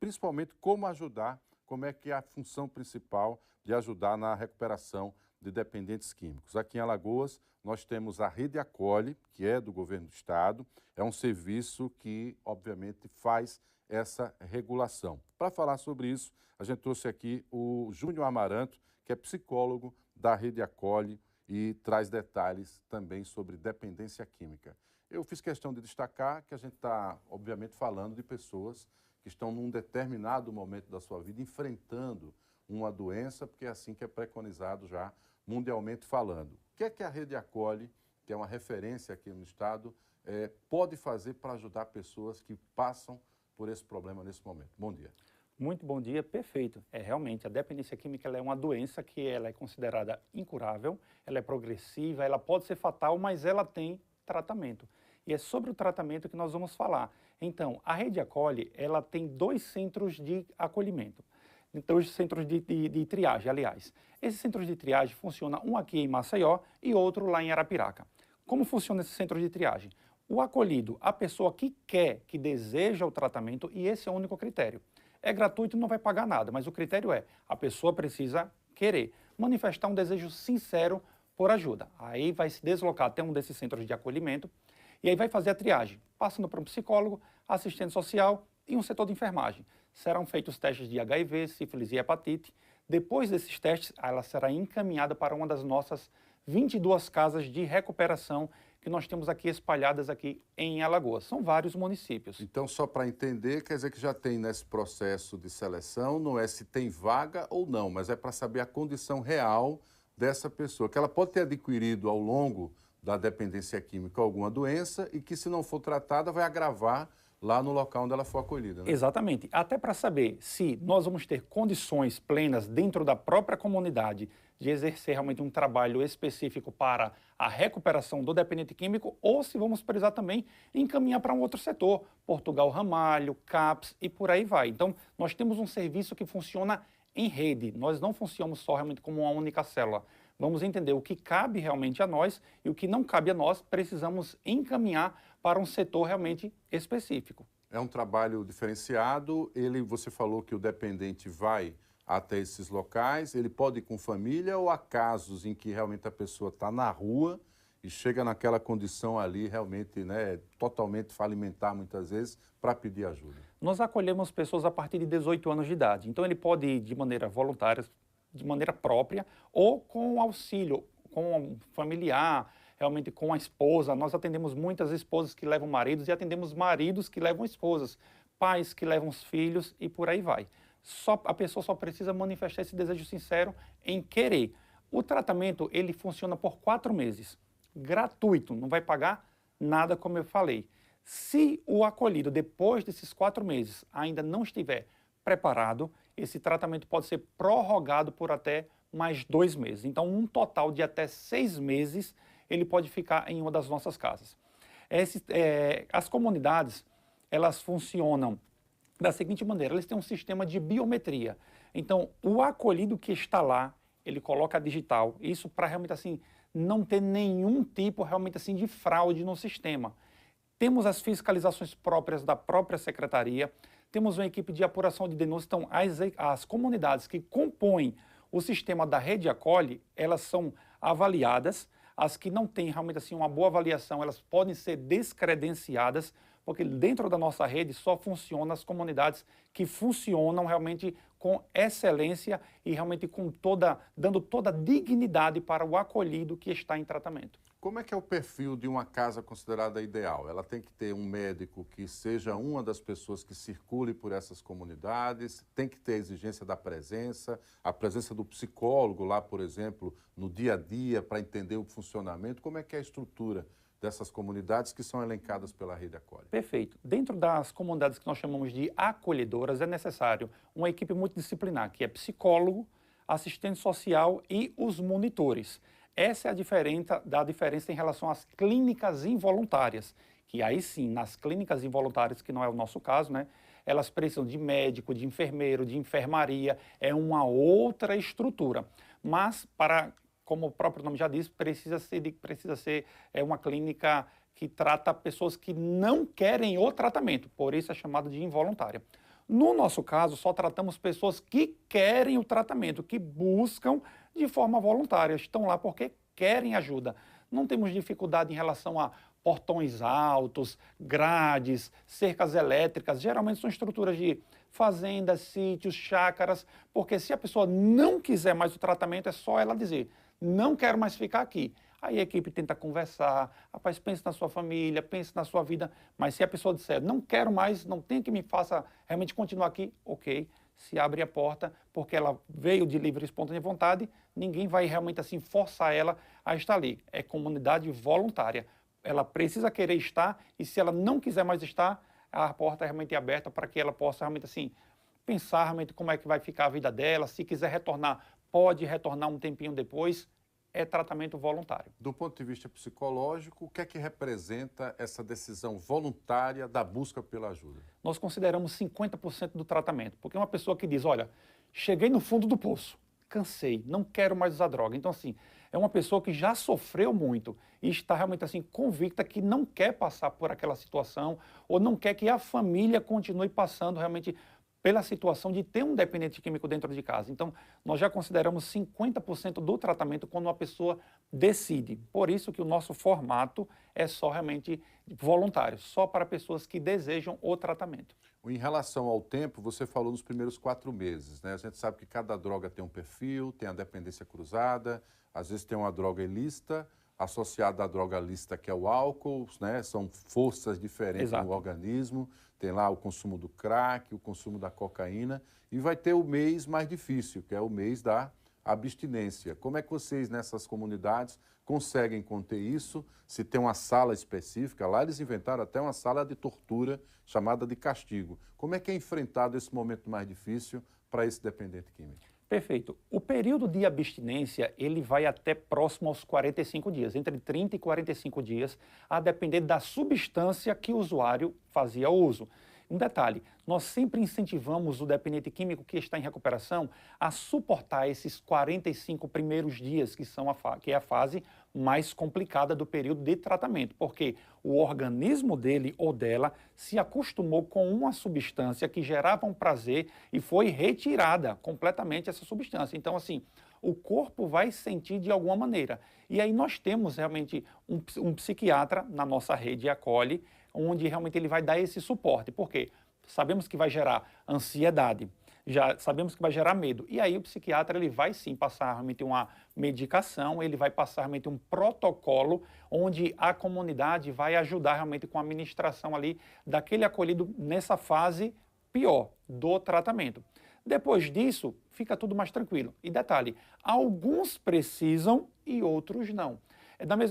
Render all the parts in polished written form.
principalmente como ajudar, como é que é a função principal de ajudar na recuperação de dependentes químicos. Aqui em Alagoas, nós temos a Rede Acolhe, que é do governo do estado, é um serviço que, obviamente, faz essa regulação. Para falar sobre isso, a gente trouxe aqui o Júnior Amaranto, que é psicólogo da Rede Acolhe e traz detalhes também sobre dependência química. Eu fiz questão de destacar que a gente está, obviamente, falando de pessoas que estão num determinado momento da sua vida enfrentando uma doença, porque é assim que é preconizado já mundialmente falando. O que é a Rede Acolhe, que é uma referência aqui no estado, pode fazer para ajudar pessoas que passam por esse problema nesse momento? Bom dia. Muito bom dia, perfeito. Realmente, a dependência química ela é uma doença que ela é considerada incurável, ela é progressiva, ela pode ser fatal, mas ela tem tratamento. E é sobre o tratamento que nós vamos falar. Então, a Rede Acolhe, ela tem 2 centros de acolhimento. 2 centros de triagem, aliás. Esses centros de triagem funcionam um aqui em Maceió e outro lá em Arapiraca. Como funciona esse centro de triagem? O acolhido, a pessoa que quer, que deseja o tratamento, e esse é o único critério. É gratuito, não vai pagar nada, mas o critério é, a pessoa precisa querer, manifestar um desejo sincero por ajuda. Aí vai se deslocar até um desses centros de acolhimento e aí vai fazer a triagem, passando por um psicólogo, assistente social e um setor de enfermagem. Serão feitos testes de HIV, sífilis e hepatite. Depois desses testes, ela será encaminhada para uma das nossas 22 casas de recuperação que nós temos aqui espalhadas aqui em Alagoas. São vários municípios. Então, só para entender, quer dizer que já tem nesse processo de seleção, não é se tem vaga ou não, mas é para saber a condição real dessa pessoa, que ela pode ter adquirido ao longo da dependência química alguma doença e que, se não for tratada, vai agravar lá no local onde ela for acolhida, né? Exatamente. Até para saber se nós vamos ter condições plenas dentro da própria comunidade de exercer realmente um trabalho específico para a recuperação do dependente químico ou se vamos precisar também encaminhar para um outro setor, Portugal Ramalho, CAPS e por aí vai. Então, nós temos um serviço que funciona em rede, nós não funcionamos só realmente como uma única célula. Vamos entender o que cabe realmente a nós e o que não cabe a nós, precisamos encaminhar para um setor realmente específico. É um trabalho diferenciado, você falou que o dependente vai até esses locais, ele pode ir com família ou há casos em que realmente a pessoa está na rua e chega naquela condição ali realmente, né, totalmente falimentar muitas vezes para pedir ajuda? Nós acolhemos pessoas a partir de 18 anos de idade, então ele pode ir de maneira voluntária, de maneira própria ou com auxílio, com um familiar, realmente com a esposa. Nós atendemos muitas esposas que levam maridos e atendemos maridos que levam esposas, pais que levam os filhos e por aí vai. A pessoa só precisa manifestar esse desejo sincero em querer. O tratamento, ele funciona por 4 meses, gratuito, não vai pagar nada, como eu falei. Se o acolhido, depois desses 4 meses, ainda não estiver preparado, esse tratamento pode ser prorrogado por até mais 2 meses. Então, um total de até 6 meses, ele pode ficar em uma das nossas casas. As comunidades, elas funcionam da seguinte maneira, eles têm um sistema de biometria. Então, o acolhido que está lá, ele coloca a digital, isso para realmente assim, não ter nenhum tipo realmente assim de fraude no sistema. Temos as fiscalizações próprias da própria secretaria, temos uma equipe de apuração de denúncias, então as comunidades que compõem o sistema da Rede Acolhe, elas são avaliadas, as que não têm realmente assim uma boa avaliação, elas podem ser descredenciadas, porque dentro da nossa rede só funcionam as comunidades que funcionam realmente com excelência e realmente dando toda a dignidade para o acolhido que está em tratamento. Como é que é o perfil de uma casa considerada ideal? Ela tem que ter um médico que seja uma das pessoas que circule por essas comunidades, tem que ter a exigência da a presença do psicólogo lá, por exemplo, no dia a dia, para entender o funcionamento. Como é que é a estrutura dessas comunidades que são elencadas pela Rede Acolhe? Perfeito. Dentro das comunidades que nós chamamos de acolhedoras, é necessário uma equipe multidisciplinar, que é psicólogo, assistente social e os monitores. Essa é a diferença em relação às clínicas involuntárias, que aí sim, nas clínicas involuntárias, que não é o nosso caso, né, elas precisam de médico, de enfermeiro, de enfermaria, é uma outra estrutura. Mas, como o próprio nome já diz, precisa ser uma clínica que trata pessoas que não querem o tratamento, por isso é chamado de involuntária. No nosso caso, só tratamos pessoas que querem o tratamento, que buscam de forma voluntária, estão lá porque querem ajuda. Não temos dificuldade em relação a portões altos, grades, cercas elétricas. Geralmente são estruturas de fazendas, sítios, chácaras, porque se a pessoa não quiser mais o tratamento, é só ela dizer, não quero mais ficar aqui. Aí a equipe tenta conversar, rapaz, pense na sua família, pense na sua vida, mas se a pessoa disser, não quero mais, não tem que me faça realmente continuar aqui, ok, se abre a porta, porque ela veio de livre e espontânea vontade, ninguém vai realmente assim forçar ela a estar ali. É comunidade voluntária. Ela precisa querer estar e se ela não quiser mais estar, a porta é realmente aberta para que ela possa realmente assim pensar realmente como é que vai ficar a vida dela, se quiser retornar, pode retornar um tempinho depois, é tratamento voluntário. Do ponto de vista psicológico, o que é que representa essa decisão voluntária da busca pela ajuda? Nós consideramos 50% do tratamento, porque uma pessoa que diz, olha, cheguei no fundo do poço, cansei, não quero mais usar droga. Então, assim, é uma pessoa que já sofreu muito e está realmente assim convicta que não quer passar por aquela situação ou não quer que a família continue passando realmente pela situação de ter um dependente químico dentro de casa. Então, nós já consideramos 50% do tratamento quando uma pessoa decide. Por isso que o nosso formato é só realmente voluntário, só para pessoas que desejam o tratamento. Em relação ao tempo, você falou nos primeiros 4 meses, né? A gente sabe que cada droga tem um perfil, tem a dependência cruzada, às vezes tem uma droga ilícita, associada à droga lícita que é o álcool, né? São forças diferentes Exato. no organismo, tem lá o consumo do crack, o consumo da cocaína, e vai ter o mês mais difícil, que é o mês da abstinência. Como é que vocês, nessas comunidades, conseguem conter isso? Se tem uma sala específica, lá eles inventaram até uma sala de tortura chamada de castigo. Como é que é enfrentado esse momento mais difícil para esse dependente químico? Perfeito. O período de abstinência, ele vai até próximo aos 45 dias, entre 30 e 45 dias, a depender da substância que o usuário fazia uso. Um detalhe, nós sempre incentivamos o dependente químico que está em recuperação a suportar esses 45 primeiros dias, que é a fase mais complicada do período de tratamento, porque o organismo dele ou dela se acostumou com uma substância que gerava um prazer e foi retirada completamente essa substância. Então, assim, o corpo vai sentir de alguma maneira. E aí nós temos realmente um psiquiatra na nossa rede Acolhe, onde realmente ele vai dar esse suporte. Por quê? Sabemos que vai gerar ansiedade, já sabemos que vai gerar medo. E aí o psiquiatra ele vai sim passar realmente uma medicação, ele vai passar realmente um protocolo onde a comunidade vai ajudar realmente com a administração ali daquele acolhido nessa fase pior do tratamento. Depois disso, fica tudo mais tranquilo. E detalhe, alguns precisam e outros não.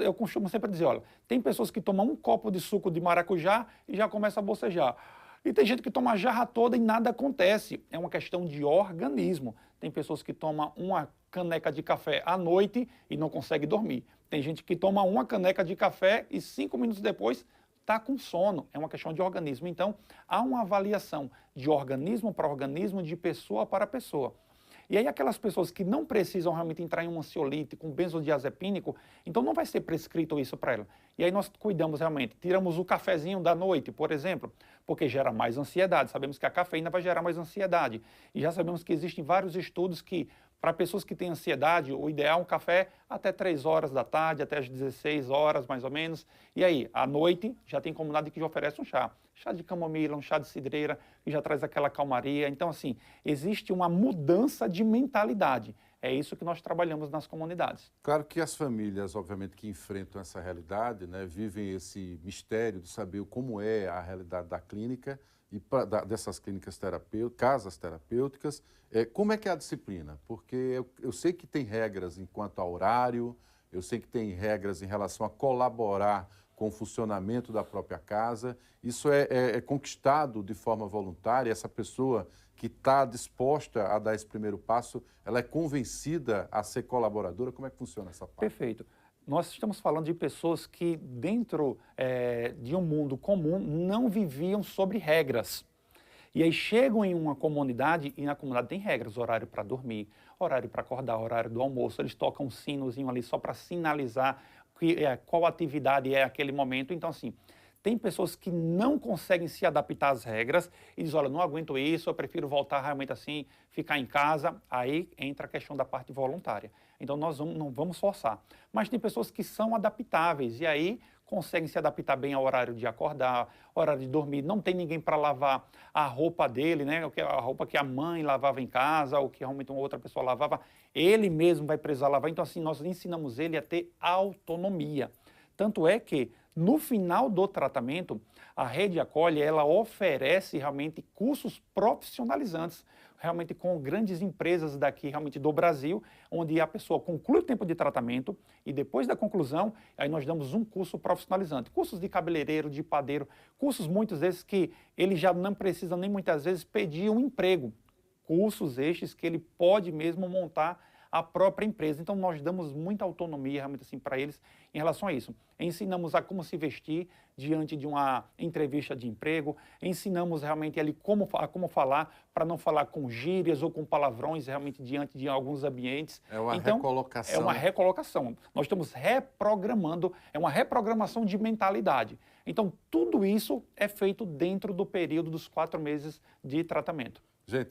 Eu costumo sempre dizer, olha, tem pessoas que tomam um copo de suco de maracujá e já começa a bocejar. E tem gente que toma a jarra toda e nada acontece. É uma questão de organismo. Tem pessoas que tomam uma caneca de café à noite e não consegue dormir. Tem gente que toma uma caneca de café e 5 minutos depois está com sono. É uma questão de organismo. Então, há uma avaliação de organismo para organismo, de pessoa para pessoa. E aí aquelas pessoas que não precisam realmente entrar em um ansiolítico, um benzodiazepínico, então não vai ser prescrito isso para ela. E aí nós cuidamos realmente, tiramos o cafezinho da noite, por exemplo, porque gera mais ansiedade. Sabemos que a cafeína vai gerar mais ansiedade. E já sabemos que existem vários estudos que, para pessoas que têm ansiedade, o ideal é um café até 3 horas da tarde, até as 16 horas mais ou menos. E aí, à noite, já tem comunidade que já oferece um chá. Chá de camomila, um chá de cidreira, que já traz aquela calmaria. Então, assim, existe uma mudança de mentalidade. É isso que nós trabalhamos nas comunidades. Claro que as famílias, obviamente, que enfrentam essa realidade, né, vivem esse mistério de saber como é a realidade da clínica e dessas clínicas terapêuticas, casas terapêuticas. Como é que é a disciplina? Porque eu sei que tem regras enquanto a horário, eu sei que tem regras em relação a colaborar com o funcionamento da própria casa. Isso é conquistado de forma voluntária, essa pessoa que está disposta a dar esse primeiro passo, ela é convencida a ser colaboradora? Como é que funciona essa parte? Perfeito. Nós estamos falando de pessoas que, dentro de um mundo comum, não viviam sobre regras. E aí chegam em uma comunidade e na comunidade tem regras, horário para dormir, horário para acordar, horário do almoço. Eles tocam um sinozinho ali só para sinalizar qual atividade é aquele momento. Então, assim, Tem pessoas que não conseguem se adaptar às regras e dizem, olha, não aguento isso, eu prefiro voltar realmente assim, ficar em casa. Aí entra a questão da parte voluntária. Então, nós não vamos forçar. Mas tem pessoas que são adaptáveis e aí conseguem se adaptar bem ao horário de acordar, horário de dormir. Não tem ninguém para lavar a roupa dele, né? A roupa que a mãe lavava em casa ou que realmente uma outra pessoa lavava. Ele mesmo vai precisar lavar. Então, assim, nós ensinamos ele a ter autonomia. Tanto é que, no final do tratamento, a Rede Acolhe, ela oferece realmente cursos profissionalizantes, realmente com grandes empresas daqui, realmente do Brasil, onde a pessoa conclui o tempo de tratamento e depois da conclusão, aí nós damos um curso profissionalizante. Cursos de cabeleireiro, de padeiro, cursos muitas vezes que ele já não precisa nem muitas vezes pedir um emprego. Cursos estes que ele pode mesmo montar a própria empresa. Então, nós damos muita autonomia realmente assim para eles em relação a isso. Ensinamos a como se vestir diante de uma entrevista de emprego, ensinamos realmente ali como falar, para não falar com gírias ou com palavrões realmente diante de alguns ambientes. É uma então, recolocação. É uma recolocação. Nós estamos reprogramando, é uma reprogramação de mentalidade. Então, tudo isso é feito dentro do período dos 4 meses de tratamento. Gente,